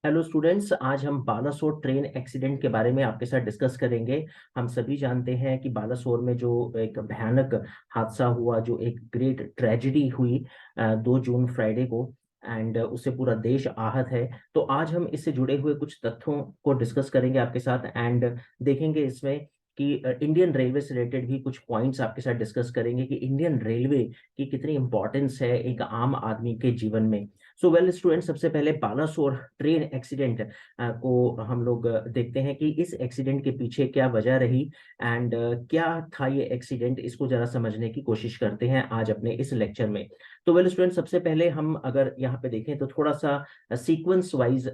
Hello students, आज हम Balasore train accident के बारे में आपके साथ डिस्कस करेंगे। हम सभी जानते हैं कि बालासोर में जो एक भयानक हादसा हुआ, जो एक ग्रेट ट्रेजेडी हुई 2 जून फ्राइडे को, एंड उससे पूरा देश आहत है। तो आज हम इससे जुड़े हुए कुछ तथ्यों को डिस्कस करेंगे आपके साथ, एंड देखेंगे इसमें कि इंडियन रेलवे से रिलेटेड भी कुछ पॉइंट्स आपके साथ डिस्कस करेंगे कि इंडियन रेलवे की कितनी इंपॉर्टेंस है एक आम आदमी के जीवन में। सो वेल स्टूडेंट, सबसे पहले बालासोर ट्रेन एक्सीडेंट को हम लोग देखते हैं कि इस एक्सीडेंट के पीछे क्या वजह रही, एंड क्या था ये एक्सीडेंट, इसको जरा समझने की कोशिश करते हैं आज अपने इस लेक्चर में। तो वेल स्टूडेंट, सबसे पहले हम अगर यहाँ पे देखें तो थोड़ा सा सीक्वेंस वाइज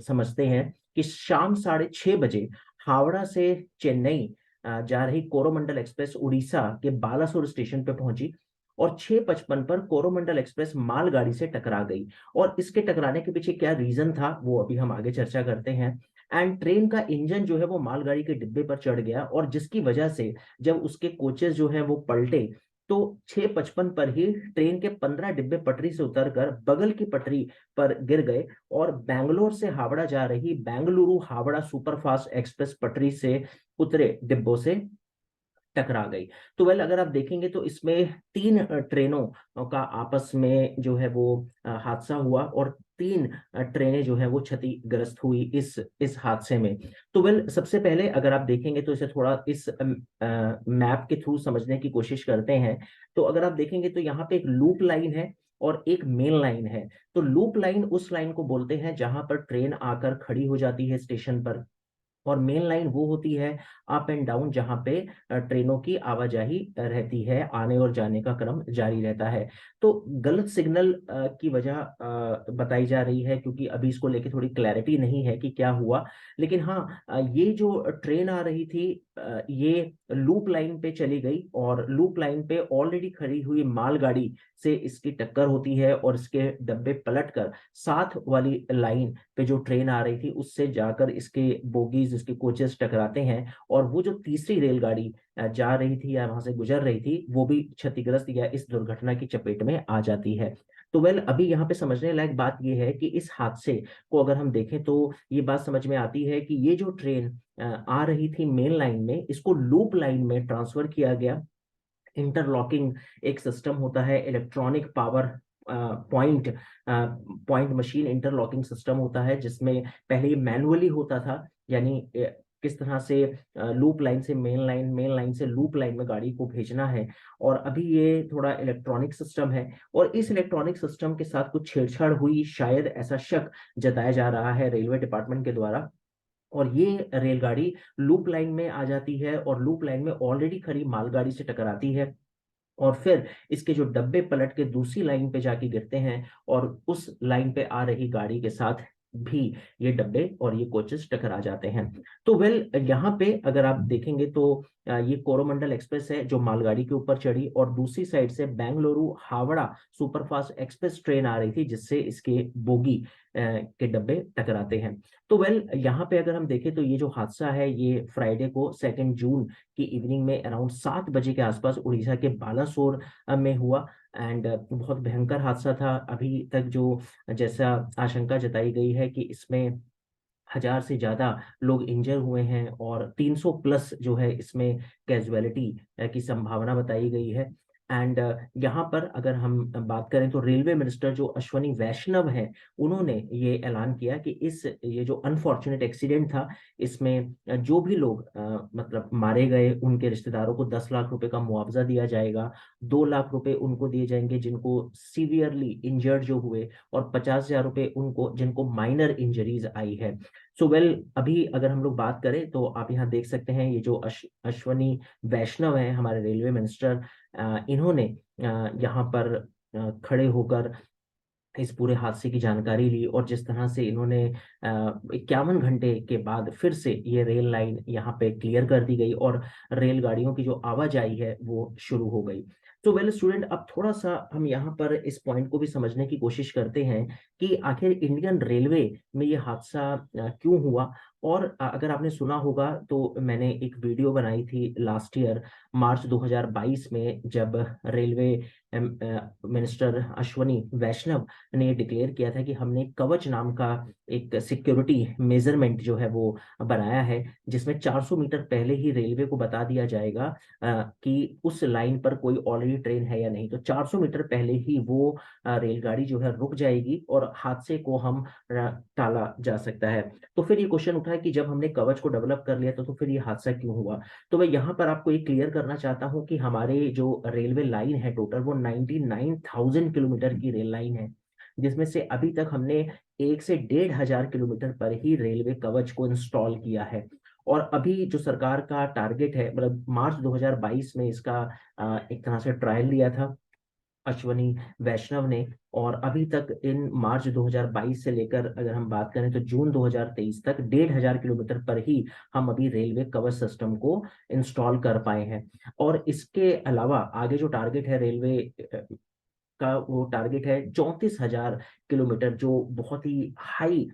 समझते हैं कि शाम 6:30 बजे हावड़ा से चेन्नई जा रही कोरोमंडल एक्सप्रेस उड़ीसा के बालासोर स्टेशन पे पहुंची और 6:55 पर कोरोमंडल एक्सप्रेस मालगाड़ी से टकरा गई। और इसके टकराने के पीछे क्या रीजन था वो अभी हम आगे चर्चा करते हैं। एंड ट्रेन का इंजन जो है वो मालगाड़ी के डिब्बे पर चढ़ गया, और जिसकी वजह से जब उसके कोचेस जो है वो पलटे तो 6:55 पर ही ट्रेन के 15 डिब्बे पटरी से उतरकर बगल की पटरी पर गिर गए, और बैंगलोर से हावड़ा जा रही बेंगलुरु हावड़ा सुपरफास्ट एक्सप्रेस पटरी से उतरे डिब्बों से टकरा गई। तो वेल, अगर आप देखेंगे तो इसमें 3 ट्रेनों का आपस में जो है वो हादसा हुआ, और 3 ट्रेनें जो है वो क्षतिग्रस्त हुई इस हादसे में। तो वेल, सबसे पहले अगर आप देखेंगे तो इसे थोड़ा इस मैप के थ्रू समझने की कोशिश करते हैं। तो अगर आप देखेंगे तो यहाँ पे एक लूप लाइन है और एक मेन लाइन है। तो लूप लाइन उस लाइन को बोलते हैं जहां पर ट्रेन आकर खड़ी हो जाती है स्टेशन पर, और मेन लाइन वो होती है अप एंड डाउन, जहां पे ट्रेनों की आवाजाही रहती है, आने और जाने का क्रम जारी रहता है। तो गलत सिग्नल की वजह बताई जा रही है, क्योंकि अभी इसको लेके थोड़ी क्लैरिटी नहीं है कि क्या हुआ। लेकिन हाँ, ये जो ट्रेन आ रही थी ये लूप लाइन पे चली गई, और लूप लाइन पे ऑलरेडी खड़ी हुई मालगाड़ी से इसकी टक्कर होती है, और इसके डब्बे पलटकर साथ वाली लाइन पे जो ट्रेन आ रही थी उससे जाकर इसके बोगीज, इसके कोचेस टकराते हैं, और वो जो तीसरी रेलगाड़ी जा रही थी या वहां से गुजर रही थी वो भी क्षतिग्रस्त या इस दुर्घटना की चपेट में आ जाती है। तो वेल, अभी यहाँ पे समझने लायक बात यह है कि इस हादसे को अगर हम देखें तो ये बात समझ में आती है कि ये जो ट्रेन आ रही थी मेन लाइन में, इसको लूप लाइन में ट्रांसफर किया गया। इंटरलॉकिंग एक सिस्टम होता है, electronic power point point machine interlocking system होता है, जिसमें पहले ये मैनुअली होता था, यानी किस तरह से लूप लाइन से मेन लाइन, मेन लाइन से लूप लाइन में गाड़ी को भेजना है। और अभी ये थोड़ा इलेक्ट्रॉनिक सिस्टम है, और इस इलेक्ट्रॉनिक सिस्टम के साथ कुछ छेड़छाड़ हुई, शायद ऐसा शक जताया जा रहा है रेलवे डिपार्टमेंट के द्वारा। और ये रेलगाड़ी लूप लाइन में आ जाती है, और लूप लाइन में ऑलरेडी खड़ी मालगाड़ी से टकराती है, और फिर इसके जो डब्बे पलट के दूसरी लाइन पे जाके गिरते हैं, और उस लाइन पे आ रही गाड़ी के साथ भी ये डब्बे और ये कोचेस टकरा जाते हैं। तो वेल, यहाँ पे अगर आप देखेंगे तो ये कोरोमंडल एक्सप्रेस है जो मालगाड़ी के ऊपर चढ़ी, और दूसरी साइड से Bengaluru Howrah superfast express train आ रही थी, जिससे इसके बोगी के डब्बे टकराते हैं। तो वेल, यहाँ पे अगर हम देखें तो ये जो हादसा है ये फ्राइडे को 2 जून की इवनिंग में अराउंड 7 बजे के आसपास उड़ीसा के बालासोर में हुआ। एंड बहुत भयंकर हादसा था। अभी तक जो जैसा आशंका जताई गई है कि इसमें 1000 से ज्यादा लोग इंजर हुए हैं, और 300 प्लस जो है इसमें कैजुअलिटी की संभावना बताई गई है। एंड यहाँ पर अगर हम बात करें तो रेलवे मिनिस्टर जो अश्वनी वैष्णव हैं, उन्होंने ये ऐलान किया कि इस ये जो अनफॉर्चुनेट एक्सीडेंट था, इसमें जो भी लोग मतलब मारे गए उनके रिश्तेदारों को 10 लाख रुपए का मुआवजा दिया जाएगा। 2 लाख रुपए उनको दिए जाएंगे जिनको सीवियरली इंजर्ड जो हुए, और 50,000 रुपए उनको जिनको माइनर इंजरीज आई है। सो वेल, अभी अगर हम लोग बात करें तो आप यहाँ देख सकते हैं ये जो अश्वनी वैष्णव है हमारे रेलवे मिनिस्टर, इन्होंने यहाँ पर खड़े होकर इस पूरे हादसे की जानकारी ली, और जिस तरह से इन्होंने 51 घंटे के बाद फिर से ये रेल लाइन यहाँ पे क्लियर कर दी गई, और रेलगाड़ियों की जो आवाजाही है वो शुरू हो गई। तो वेल स्टूडेंट, अब थोड़ा सा हम यहाँ पर इस पॉइंट को भी समझने की कोशिश करते हैं कि आखिर इंडियन रेलवे में ये हादसा क्यों हुआ। और अगर आपने सुना होगा तो मैंने एक वीडियो बनाई थी लास्ट ईयर मार्च 2022 में, जब रेलवे मिनिस्टर अश्वनी वैष्णव ने डिक्लेयर किया था कि हमने कवच नाम का एक सिक्योरिटी मेजरमेंट जो है वो बनाया है, जिसमें 400 मीटर पहले ही रेलवे को बता दिया जाएगा कि उस लाइन पर कोई ऑलरेडी ट्रेन है या नहीं। तो 400 मीटर पहले ही वो रेलगाड़ी जो है रुक जाएगी और हादसे को हम टाला जा सकता है। तो फिर ये क्वेश्चन उठा है कि जब हमने कवच को डेवलप कर लिया तो फिर ये हादसा क्यों हुआ। तो मैं यहाँ पर आपको ये क्लियर करना चाहता हूँ कि हमारे जो रेलवे लाइन है टोटल वो 99,000 किलोमीटर की रेल लाइन है, जिसमें से अभी तक हमने 1 से 1,500 किलोमीटर पर ही रेलवे कवच को इंस्टॉल किया है। और अभी जो सरकार का टारगेट है, मतलब मार्च 2022 में इसका एक तरह से ट्रायल लिया था अश्वनी वैष्णव ने, और अभी तक इन मार्च 2022 से लेकर अगर हम बात करें तो जून 2023 तक 1,500 किलोमीटर पर ही हम अभी रेलवे कवच सिस्टम को इंस्टॉल कर पाए हैं। और इसके अलावा आगे जो टारगेट है रेलवे का, वो टारगेट है 34,000 किलोमीटर, जो बहुत ही हाई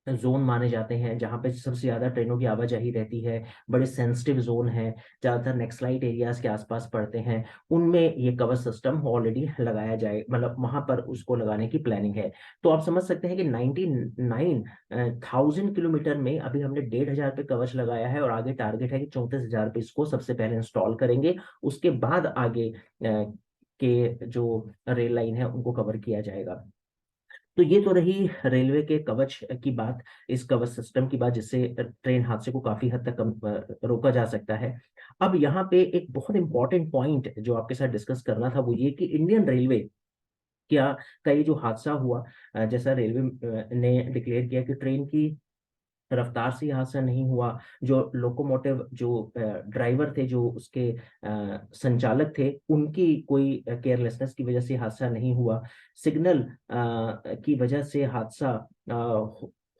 जोन माने जाते हैं, जहाँ पे सबसे ज्यादा ट्रेनों की आवाजाही रहती है, बड़े सेंसिटिव जोन है, ज्यादातर नेक्सलाइट एरियाज के आसपास पड़ते हैं, उनमें ये कवर सिस्टम ऑलरेडी लगाया जाए, मतलब वहां पर उसको लगाने की प्लानिंग है। तो आप समझ सकते हैं कि 99,000 किलोमीटर में अभी हमने 1,500 पे कवच लगाया है, और आगे टारगेट है कि 34,000 पे इसको सबसे पहले इंस्टॉल करेंगे, उसके बाद आगे के जो रेल लाइन है उनको कवर किया जाएगा। तो ये तो रही रेलवे के कवच की बात, इस कवच सिस्टम की बात, जिससे ट्रेन हादसे को काफी हद तक रोका जा सकता है। अब यहाँ पे एक बहुत इंपॉर्टेंट पॉइंट जो आपके साथ डिस्कस करना था वो ये कि इंडियन रेलवे क्या का ये जो हादसा हुआ, जैसा रेलवे ने डिक्लेयर किया कि ट्रेन की रफ्तार से हादसा नहीं हुआ, जो लोकोमोटिव जो ड्राइवर थे, जो उसके संचालक थे, उनकी कोई केयरलेसनेस की वजह से हादसा नहीं हुआ, सिग्नल की वजह से हादसा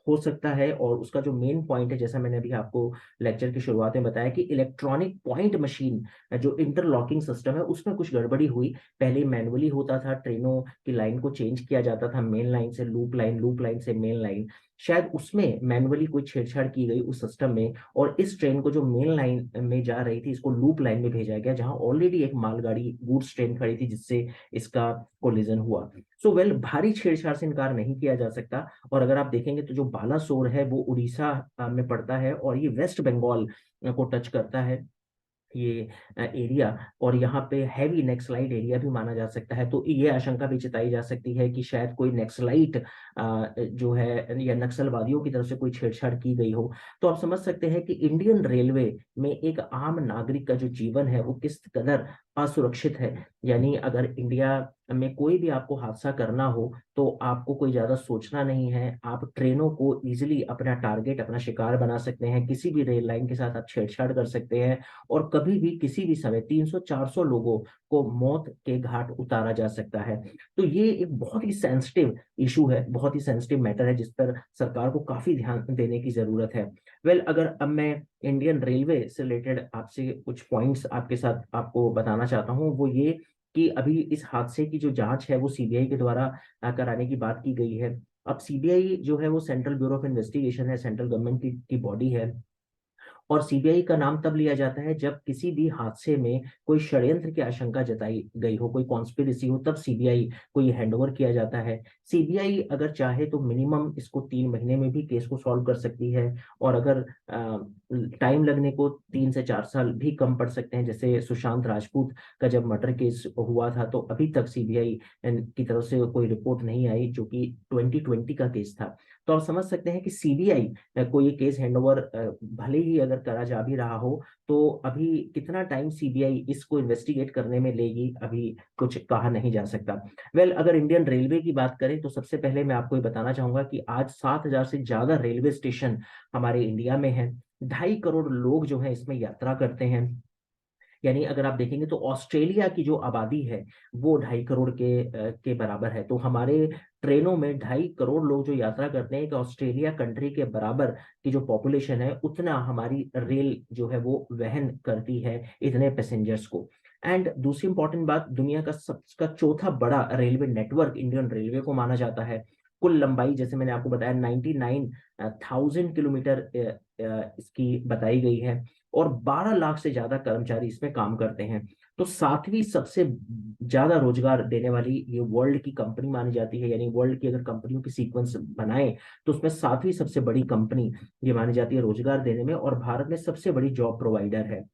हो सकता है। और उसका जो मेन पॉइंट है, जैसा मैंने अभी आपको लेक्चर की शुरुआत में बताया, कि इलेक्ट्रॉनिक पॉइंट मशीन जो इंटरलॉकिंग सिस्टम है उसमें कुछ गड़बड़ी हुई। पहले मैनुअली होता था, ट्रेनों की लाइन को चेंज किया जाता था, मेन लाइन से लूप लाइन, लूप लाइन से मेन लाइन, शायद उसमें मैनुअली कोई छेड़छाड़ की गई उस सिस्टम में, और इस ट्रेन को जो मेन लाइन में जा रही थी इसको लूप लाइन में भेजा गया, जहां ऑलरेडी एक मालगाड़ी गुड्स ट्रेन खड़ी थी, जिससे इसका कोलिजन हुआ। सो वेल, भारी छेड़छाड़ से इनकार नहीं किया जा सकता। और अगर आप देखेंगे तो जो बालासोर है वो उड़ीसा में पड़ता है, और ये वेस्ट बंगाल को टच करता है ये एरिया, और यहाँ पे हैवी नेक्सलाइट एरिया भी माना जा सकता है। तो ये आशंका भी जताई जा सकती है कि शायद कोई नेक्सलाइट जो है या नक्सलवादियों की तरफ से कोई छेड़छाड़ की गई हो। तो आप समझ सकते हैं कि इंडियन रेलवे में एक आम नागरिक का जो जीवन है वो किस कदर असुरक्षित है। यानी अगर इंडिया में कोई भी आपको हादसा करना हो तो आपको कोई ज्यादा सोचना नहीं है, आप ट्रेनों को इजीली अपना टारगेट, अपना शिकार बना सकते हैं, किसी भी रेल लाइन के साथ आप छेड़छाड़ कर सकते हैं, और कभी भी किसी भी समय 300-400 लोगों को मौत के घाट उतारा जा सकता है। तो ये एक बहुत ही सेंसिटिव इशू है, बहुत ही सेंसिटिव मैटर है, जिस पर सरकार को काफी ध्यान देने की जरूरत है। वेल, अगर अब मैं इंडियन रेलवे से रिलेटेड आपसे कुछ पॉइंट्स आपके साथ आपको बताना चाहता हूँ, वो ये कि अभी इस हादसे की जो जांच है वो सीबीआई के द्वारा कराने की बात की गई है। अब सीबीआई जो है वो सेंट्रल ब्यूरो ऑफ इन्वेस्टिगेशन है, सेंट्रल गवर्नमेंट की बॉडी है, और सीबीआई का नाम तब लिया जाता है जब किसी भी हादसे में कोई षड्यंत्र की आशंका जताई गई हो, कोई कॉन्स्पिरेसी हो, तब सीबीआई को ये हैंडओवर किया जाता है। सीबीआई अगर चाहे तो मिनिमम इसको 3 महीने में भी केस को सॉल्व कर सकती है, और अगर टाइम लगने को 3 से 4 साल भी कम पड़ सकते हैं। जैसे सुशांत राजपूत का जब मर्डर केस हुआ था तो अभी तक सीबीआई की तरफ से कोई रिपोर्ट नहीं आई, जो कि 2020 का केस था। तो आप समझ सकते हैं कि सीबीआई को ये केस हैंडओवर भले ही अगर करा जा भी रहा हो, तो अभी कितना टाइम सीबीआई इसको इन्वेस्टिगेट करने में लेगी अभी कुछ कहा नहीं जा सकता। वेल, अगर इंडियन रेलवे की बात करें तो सबसे पहले मैं आपको ये बताना चाहूंगा कि आज 7,000 से ज्यादा रेलवे स्टेशन हमारे इंडिया में है। 2.5 करोड़ लोग जो है इसमें यात्रा करते हैं। यानी अगर आप देखेंगे तो ऑस्ट्रेलिया की जो आबादी है वो 2.5 करोड़ के बराबर है। तो हमारे ट्रेनों में 2.5 करोड़ लोग जो यात्रा करते हैं, कि ऑस्ट्रेलिया कंट्री के बराबर की जो पॉपुलेशन है उतना हमारी रेल जो है वो वहन करती है इतने पैसेंजर्स को। एंड दूसरी इंपॉर्टेंट बात, दुनिया का सबका चौथा बड़ा रेलवे नेटवर्क इंडियन रेलवे को माना जाता है। कुल लंबाई जैसे मैंने आपको बताया 99,000 किलोमीटर इसकी बताई गई है, और 12 लाख से ज्यादा कर्मचारी इसमें काम करते हैं। तो सातवीं सबसे ज्यादा रोजगार देने वाली ये वर्ल्ड की कंपनी मानी जाती है, यानी वर्ल्ड की अगर कंपनियों की सीक्वेंस बनाए तो उसमें सातवीं सबसे बड़ी कंपनी ये मानी जाती है रोजगार देने में, और भारत में सबसे बड़ी जॉब प्रोवाइडर है।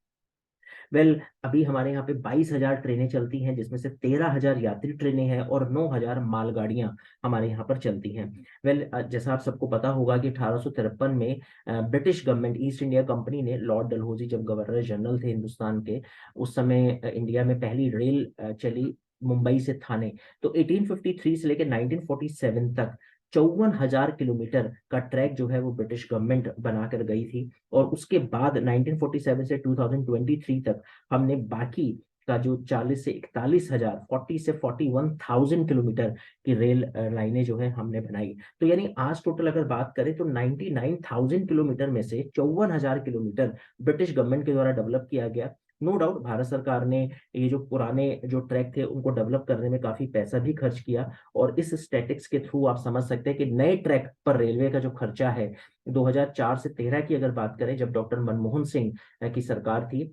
वेल, अभी हमारे यहाँ पे 22,000 ट्रेनें चलती हैं, जिसमें से 13,000 यात्री ट्रेनें हैं और 9,000 मालगाड़ियां हमारे यहाँ पर चलती हैं। वेल, जैसा आप सबको पता होगा कि 1853 में British government east India company ने, लॉर्ड डलहौजी जब गवर्नर जनरल थे हिंदुस्तान के, उस समय इंडिया में पहली रेल चली मुंबई से थाने। तो 1853 से लेकर 1947 तक 54,000 किलोमीटर का ट्रैक जो है वो ब्रिटिश गवर्नमेंट बनाकर गई थी। और उसके बाद 1947 से 2023 तक हमने बाकी का जो 40 से 41,000, 40 से 41,000 किलोमीटर की रेल लाइनें जो है हमने बनाई। तो यानी आज टोटल अगर बात करें तो 99,000 किलोमीटर में से 54,000 किलोमीटर ब्रिटिश गवर्नमेंट के द्वारा डेवलप किया गया। नो डाउट भारत सरकार ने ये जो पुराने जो ट्रैक थे उनको डेवलप करने में काफी पैसा भी खर्च किया, और इस स्टैटिक्स के थ्रू आप समझ सकते हैं कि नए ट्रैक पर रेलवे का जो खर्चा है 2004 से 13 की अगर बात करें, जब डॉक्टर मनमोहन सिंह की सरकार थी,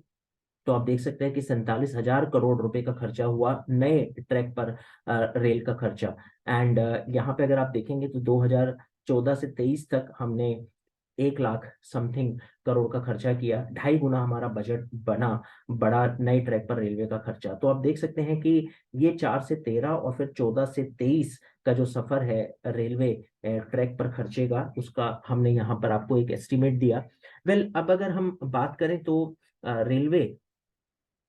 तो आप देख सकते हैं कि 47,000 करोड़ रुपए का खर्चा हुआ नए ट्रैक पर रेल का खर्चा। एंड यहाँ पे अगर आप देखेंगे तो 2014 से 23 तक हमने 1 लाख समथिंग करोड़ का खर्चा किया, 2.5 गुना हमारा बजट बना बड़ा नए ट्रैक पर रेलवे का खर्चा। तो आप देख सकते हैं कि ये 4 से 13 और फिर 14 से 23 का जो सफर है रेलवे ट्रैक पर खर्चे का, उसका हमने यहाँ पर आपको एक एस्टिमेट दिया। वेल, अब अगर हम बात करें तो रेलवे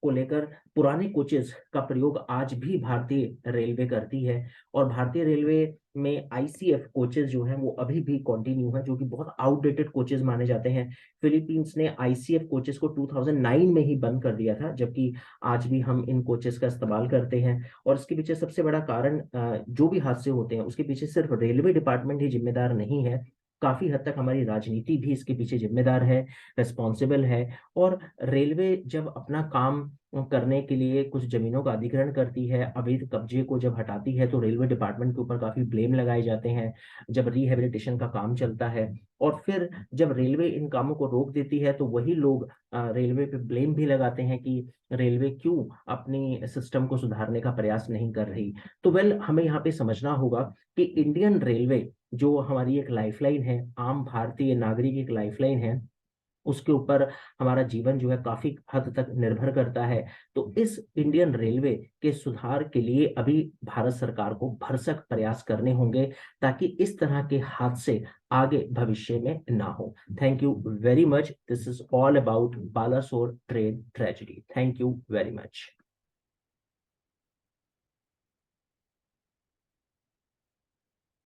को लेकर पुराने कोचेस का प्रयोग आज भी भारतीय रेलवे करती है, और भारतीय रेलवे में आईसीएफ कोचेस जो हैं वो अभी भी कंटिन्यू है, जो कि बहुत आउटडेटेड कोचेस माने जाते हैं। फिलीपींस ने आईसीएफ कोचेस को 2009 में ही बंद कर दिया था, जबकि आज भी हम इन कोचेस का इस्तेमाल करते हैं। और इसके पीछे सबसे बड़ा कारण जो भी हादसे होते हैं उसके पीछे सिर्फ रेलवे डिपार्टमेंट ही जिम्मेदार नहीं है, काफी हद तक हमारी राजनीति भी इसके पीछे जिम्मेदार है, रिस्पॉन्सिबल है। और रेलवे जब अपना काम करने के लिए कुछ जमीनों का अधिग्रहण करती है, अवैध कब्जे को जब हटाती है, तो रेलवे डिपार्टमेंट के ऊपर काफी ब्लेम लगाए जाते हैं जब रिहेबिलिटेशन का काम चलता है। और फिर जब रेलवे इन कामों को रोक देती है तो वही लोग रेलवे पे ब्लेम भी लगाते हैं कि रेलवे क्यों अपनी सिस्टम को सुधारने का प्रयास नहीं कर रही। तो वेल, हमें यहाँ पे समझना होगा कि इंडियन रेलवे जो हमारी एक लाइफलाइन है, आम भारतीय नागरिक एक लाइफलाइन है, उसके ऊपर हमारा जीवन जो है काफी हद तक निर्भर करता है। तो इस इंडियन रेलवे के सुधार के लिए अभी भारत सरकार को भरसक प्रयास करने होंगे, ताकि इस तरह के हादसे आगे भविष्य में ना हो। Thank you very much. This is all about Balasore train tragedy. Thank you very much.